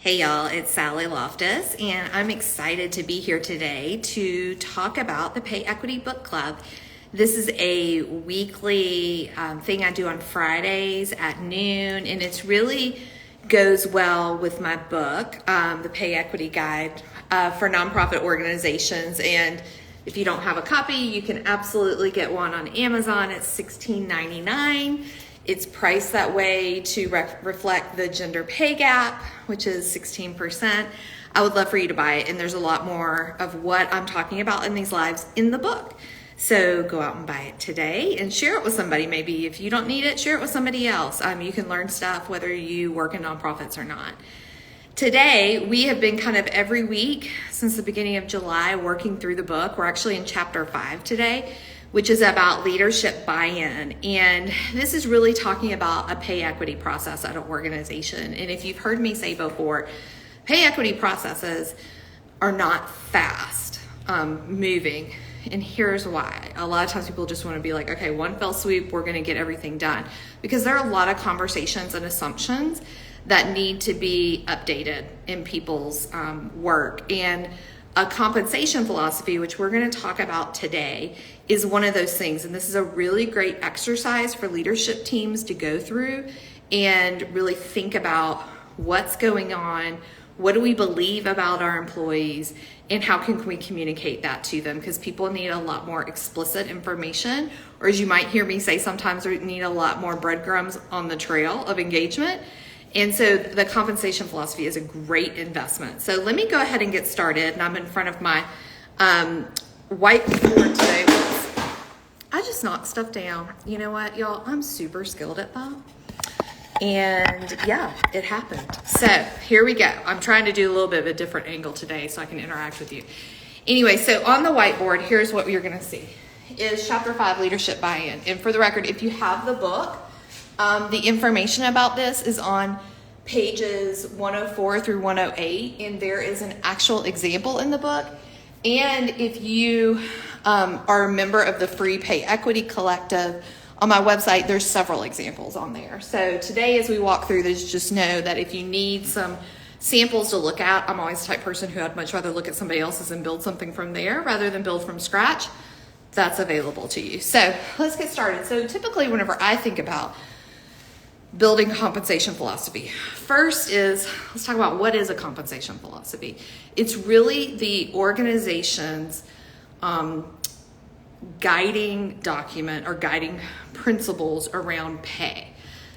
Hey y'all, it's Sally Loftus, and I'm excited to be here today to talk about the Pay Equity Book Club. This is a weekly thing I do on Fridays at noon, and it's really goes well with my book, The Pay Equity Guide for Nonprofit Organizations. And if you don't have a copy, you can absolutely get one on Amazon. It's $16.99. It's priced that way to reflect the gender pay gap, which is 16%. I would love for you to buy it, and there's a lot more of what I'm talking about in these lives in the book. So go out and buy it today and share it with somebody. Maybe if you don't need it, share it with somebody else. You can learn stuff whether you work in nonprofits or not. Today, we have been kind of every week since the beginning of July working through the book. We're actually in chapter 5 today, which is about leadership buy-in. And this is really talking about a pay equity process at an organization. And if you've heard me say before, pay equity processes are not fast moving. And here's why. A lot of times people just want to be like, okay, one fell swoop, we're going to get everything done. Because there are a lot of conversations and assumptions that need to be updated in people's work. And a compensation philosophy, which we're going to talk about today, is one of those things. And this is a really great exercise for leadership teams to go through and really think about what's going on, what do we believe about our employees, and how can we communicate that to them? Because people need a lot more explicit information, or as you might hear me say sometimes, we need a lot more breadcrumbs on the trail of engagement. And so the compensation philosophy is a great investment. So let me go ahead and get started. And I'm in front of my whiteboard today. I just knocked stuff down. You know what, y'all? I'm super skilled at that. And yeah, it happened. So here we go. I'm trying to do a little bit of a different angle today so I can interact with you. Anyway, so on the whiteboard, here's what you're going to see is chapter 5, leadership buy-in. And for the record, if you have the book, the information about this is on pages 104 through 108, and there is an actual example in the book. And if you are a member of the Free Pay Equity Collective, on my website, there's several examples on there. So today, as we walk through this, just know that if you need some samples to look at, I'm always the type of person who I'd much rather look at somebody else's and build something from there rather than build from scratch. That's available to you. So let's get started. So typically, whenever I think about building compensation philosophy, first is, let's talk about what is a compensation philosophy. It's really the organization's guiding document or guiding principles around pay.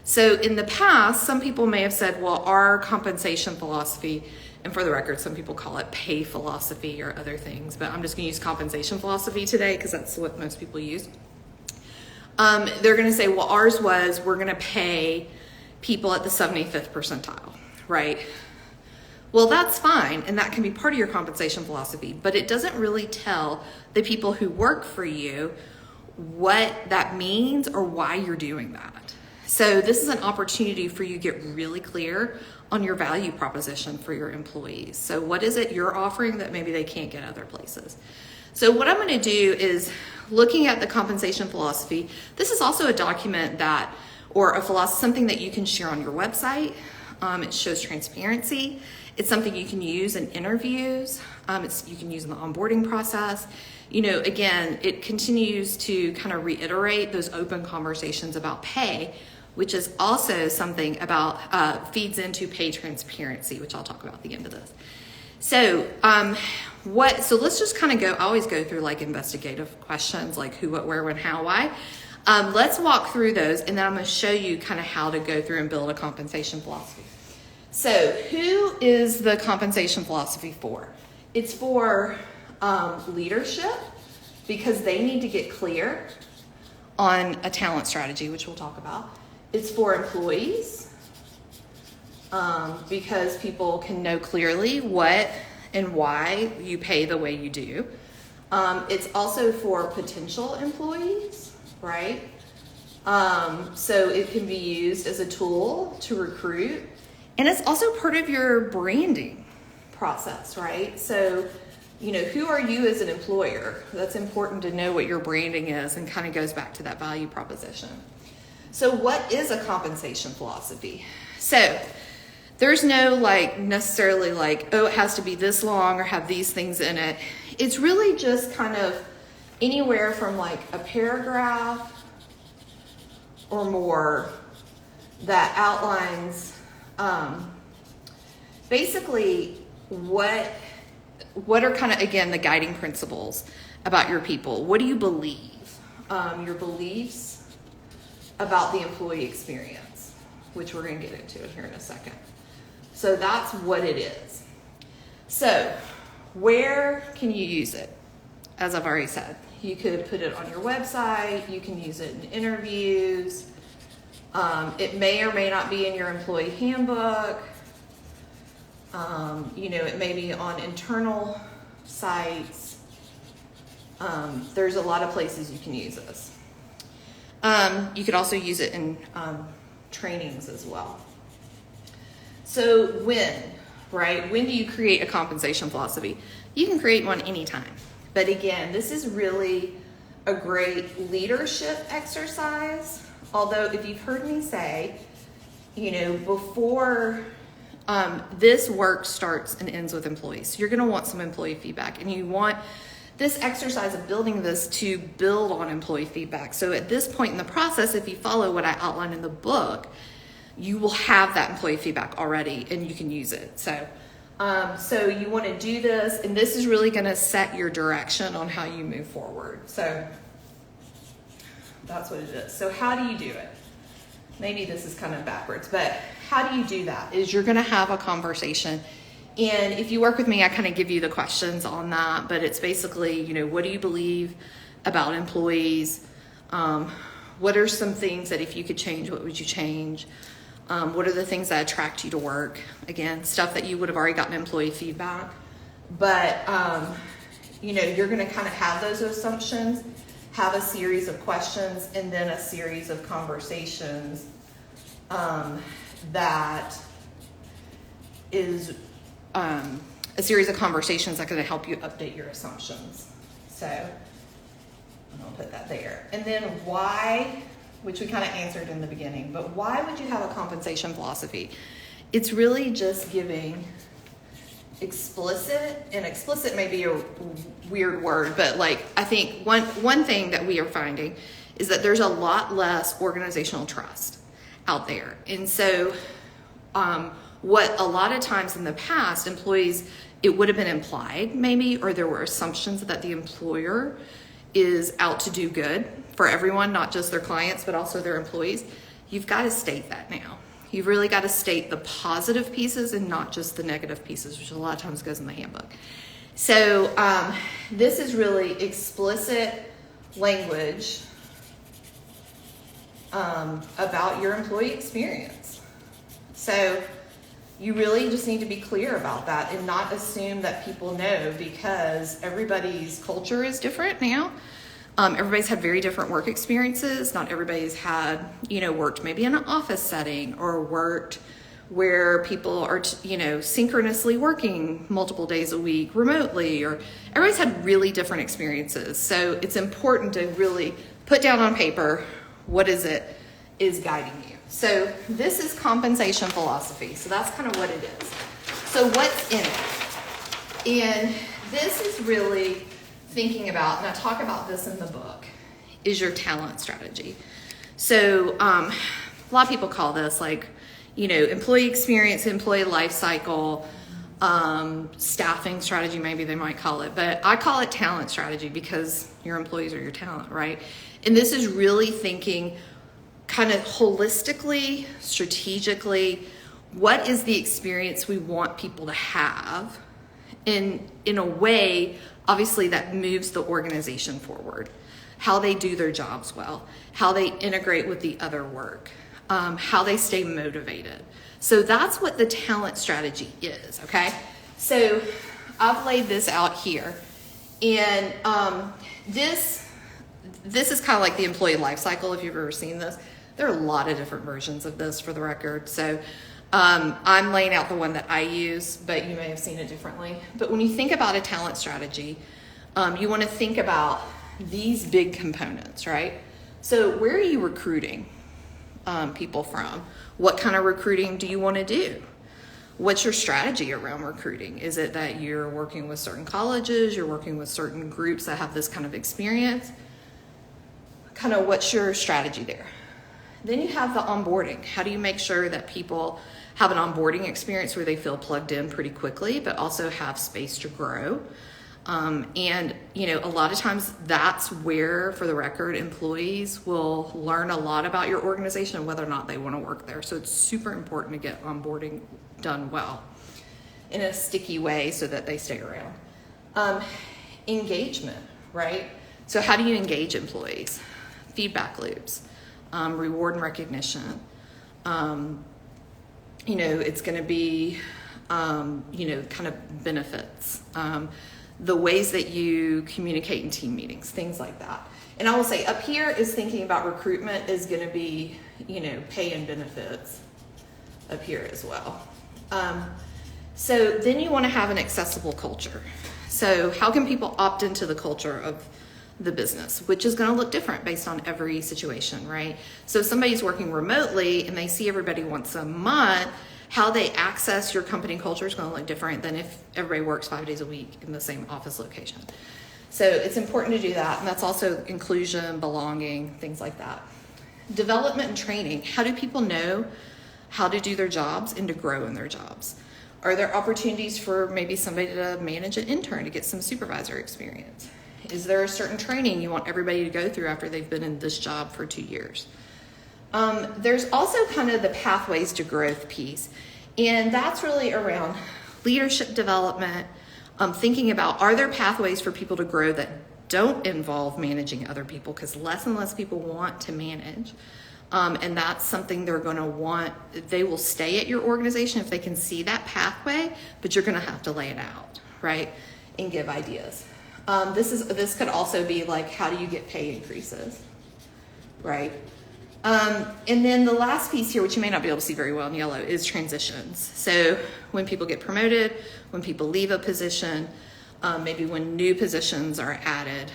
So in the past, some people may have said, well, our compensation philosophy, and for the record, some people call it pay philosophy or other things, but I'm just going to use compensation philosophy today because that's what most people use. They're going to say, well, ours was, we're going to pay people at the 75th percentile, right? Well, that's fine, and that can be part of your compensation philosophy, but it doesn't really tell the people who work for you what that means or why you're doing that. So this is an opportunity for you to get really clear on your value proposition for your employees. So what is it you're offering that maybe they can't get other places? So what I'm going to do is looking at the compensation philosophy. This is also a document that, or a philosophy, something that you can share on your website. It shows transparency. It's something you can use in interviews. You can use in the onboarding process. You know, again, it continues to kind of reiterate those open conversations about pay, which is also something about feeds into pay transparency, which I'll talk about at the end of this. So so let's just kind of go, I always go through like investigative questions like who, what, where, when, how, why. Let's walk through those, and then I'm going to show you kind of how to go through and build a compensation philosophy. So who is the compensation philosophy for? It's for leadership, because they need to get clear on a talent strategy, which we'll talk about. It's for employees, because people can know clearly what and why you pay the way you do. It's also for potential employees, right? So it can be used as a tool to recruit. And it's also part of your branding process, right? So, you know, who are you as an employer? That's important to know what your branding is, and kind of goes back to that value proposition. So what is a compensation philosophy? So there's no like necessarily like, oh, it has to be this long or have these things in it. It's really just kind of anywhere from like a paragraph or more that outlines basically what are kind of, again, the guiding principles about your people. What do you believe? Your beliefs about the employee experience, which we're going to get into here in a second. So that's what it is. So where can you use it? As I've already said, you could put it on your website. You can use it in interviews. It may or may not be in your employee handbook. It may be on internal sites. There's a lot of places you can use this. You could also use it in trainings as well. So when do you create a compensation philosophy? You can create one anytime. But again, this is really a great leadership exercise. Although if you've heard me say, before this work starts and ends with employees, so you're going to want some employee feedback, and you want this exercise of building this to build on employee feedback. So at this point in the process, if you follow what I outlined in the book, you will have that employee feedback already and you can use it. So you want to do this, and this is really going to set your direction on how you move forward. So that's what it is. So how do you do it? Maybe this is kind of backwards, but how do you do that? Is you're going to have a conversation. And if you work with me, I kind of give you the questions on that, but it's basically, what do you believe about employees? What are some things that if you could change, what would you change? What are the things that attract you to work? Again, stuff that you would have already gotten employee feedback. But, you're going to kind of have those assumptions, have a series of questions, and then a series of conversations that is a series of conversations that are going to help you update your assumptions. So I'll put that there. And then why, which we kind of answered in the beginning, but why would you have a compensation philosophy? It's really just giving explicit, and explicit may be a weird word, but I think one thing that we are finding is that there's a lot less organizational trust out there. And so what a lot of times in the past, employees, it would have been implied maybe, or there were assumptions that the employer is out to do good for everyone, not just their clients, but also their employees. You've got to state that now. You've really got to state the positive pieces and not just the negative pieces, which a lot of times goes in the handbook. So this is really explicit language about your employee experience. So you really just need to be clear about that and not assume that people know, because everybody's culture is different now. Everybody's had very different work experiences. Not everybody's had, worked maybe in an office setting or worked where people are, synchronously working multiple days a week remotely, or everybody's had really different experiences. So it's important to really put down on paper what is guiding you. So this is compensation philosophy. So that's kind of what it is. So what's in it? And this is really thinking about, and I talk about this in the book, is your talent strategy. So a lot of people call this employee experience, employee life cycle, staffing strategy, maybe they might call it, but I call it talent strategy because your employees are your talent, right? And this is really thinking kind of holistically, strategically, what is the experience we want people to have in a way, obviously, that moves the organization forward, how they do their jobs well, how they integrate with the other work, how they stay motivated. So that's what the talent strategy is, okay? So I've laid this out here, and this is kind of like the employee life cycle, if you've ever seen this. There are a lot of different versions of this, for the record. So I'm laying out the one that I use, but you may have seen it differently. But when you think about a talent strategy, you want to think about these big components, right? So where are you recruiting people from? What kind of recruiting do you want to do? What's your strategy around recruiting? Is it that you're working with certain colleges, you're working with certain groups that have this kind of experience? Kind of what's your strategy there? Then you have the onboarding. How do you make sure that people have an onboarding experience where they feel plugged in pretty quickly, but also have space to grow? And, you know, a lot of times that's where, for the record, employees will learn a lot about your organization and whether or not they want to work there. So it's super important to get onboarding done well in a sticky way so that they stay around. Engagement, right? So how do you engage employees? Feedback loops, reward and recognition. You know, it's going to be, you know, kind of benefits. The ways that you communicate in team meetings, things like that. And I will say up here is thinking about recruitment is going to be, you know, pay and benefits up here as well. So then you want to have an accessible culture. So how can people opt into the culture of the business, which is going to look different based on every situation, right? So if somebody's working remotely and they see everybody once a month, how they access your company culture is going to look different than if everybody works 5 days a week in the same office location. So it's important to do that. And that's also inclusion, belonging, things like that. Development and training. How do people know how to do their jobs and to grow in their jobs? Are there opportunities for maybe somebody to manage an intern to get some supervisor experience? Is there a certain training you want everybody to go through after they've been in this job for 2 years? There's also kind of the pathways to growth piece, and that's really around leadership development, thinking about, are there pathways for people to grow that don't involve managing other people, because less and less people want to manage, and that's something they're going to want. They will stay at your organization if they can see that pathway, but you're going to have to lay it out, right, and give ideas. This could also be like, how do you get pay increases, right? And then the last piece here, which you may not be able to see very well in yellow, is transitions. So when people get promoted, when people leave a position, maybe when new positions are added,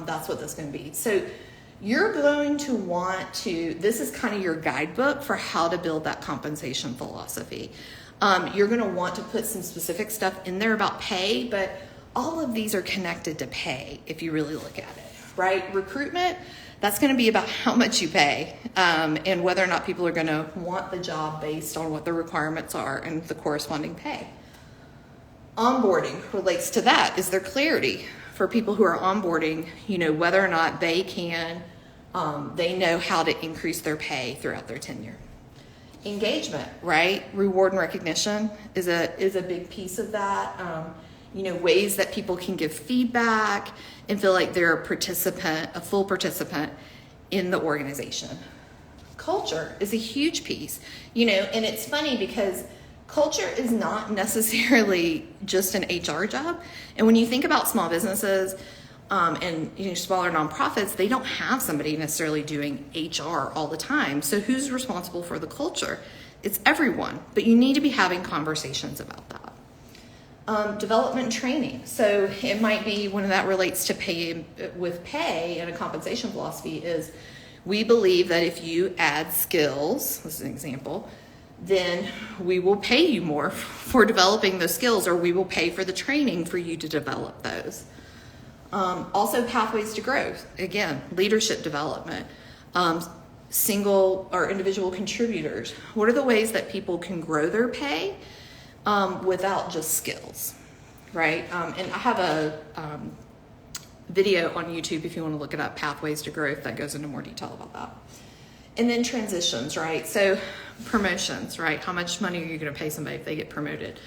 that's what that's going to be. So you're going to want to, this is kind of your guidebook for how to build that compensation philosophy. You're going to want to put some specific stuff in there about pay, but all of these are connected to pay if you really look at it, right? Recruitment, that's going to be about how much you pay, and whether or not people are going to want the job based on what the requirements are and the corresponding pay. Onboarding relates to that. Is there clarity for people who are onboarding, you know, whether or not they can, they know how to increase their pay throughout their tenure? Engagement, right? Reward and recognition is a big piece of that. You know, ways that people can give feedback and feel like they're a participant, a full participant in the organization. Culture is a huge piece, you know, and it's funny because culture is not necessarily just an HR job. And when you think about small businesses and, you know, smaller nonprofits, they don't have somebody necessarily doing HR all the time. So who's responsible for the culture? It's everyone, but you need to be having conversations about that. Development and training. So it might be, when that relates to pay and a compensation philosophy, is we believe that if you add skills, this is an example, then we will pay you more for developing those skills, or we will pay for the training for you to develop those. Also pathways to growth. Again, leadership development, single or individual contributors. What are the ways that people can grow their pay without just skills, right? And I have a video on YouTube if you want to look it up, Pathways to Growth, that goes into more detail about that. And then transitions, right? So promotions, right? How much money are you going to pay somebody if they get promoted?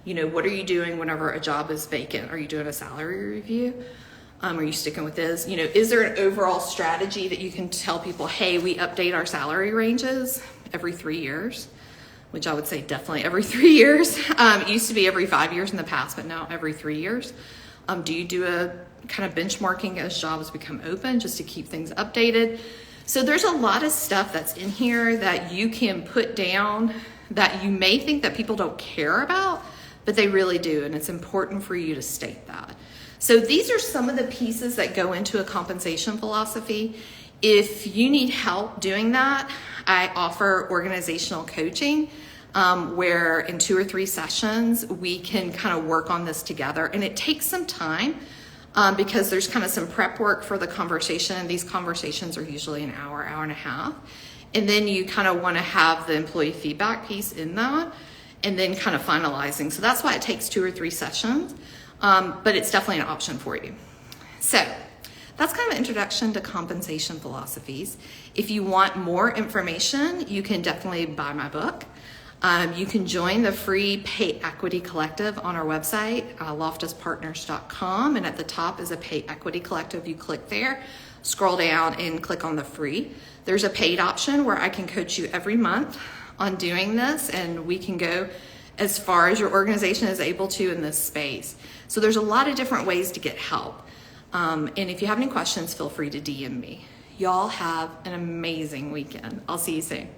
You know, what are you doing whenever a job is vacant? Are you doing a salary review? Are you sticking with this? You know, is there an overall strategy that you can tell people, hey, we update our salary ranges every 3 years? Which I would say definitely every 3 years. It used to be every 5 years in the past, but now every 3 years. Do you do a kind of benchmarking as jobs become open just to keep things updated? So there's a lot of stuff that's in here that you can put down that you may think that people don't care about, but they really do, and it's important for you to state that. So these are some of the pieces that go into a compensation philosophy. If you need help doing that, I offer organizational coaching. where in 2 or 3 sessions, we can kind of work on this together. And it takes some time because there's kind of some prep work for the conversation. These conversations are usually an hour, hour and a half. And then you kind of want to have the employee feedback piece in that and then kind of finalizing. So that's why it takes 2 or 3 sessions, but it's definitely an option for you. So that's kind of an introduction to compensation philosophies. If you want more information, you can definitely buy my book. You can join the free Pay Equity Collective on our website, loftuspartners.com, and at the top is a Pay Equity Collective. You click there, scroll down, and click on the free. There's a paid option where I can coach you every month on doing this, and we can go as far as your organization is able to in this space. So there's a lot of different ways to get help. And if you have any questions, feel free to DM me. Y'all have an amazing weekend. I'll see you soon.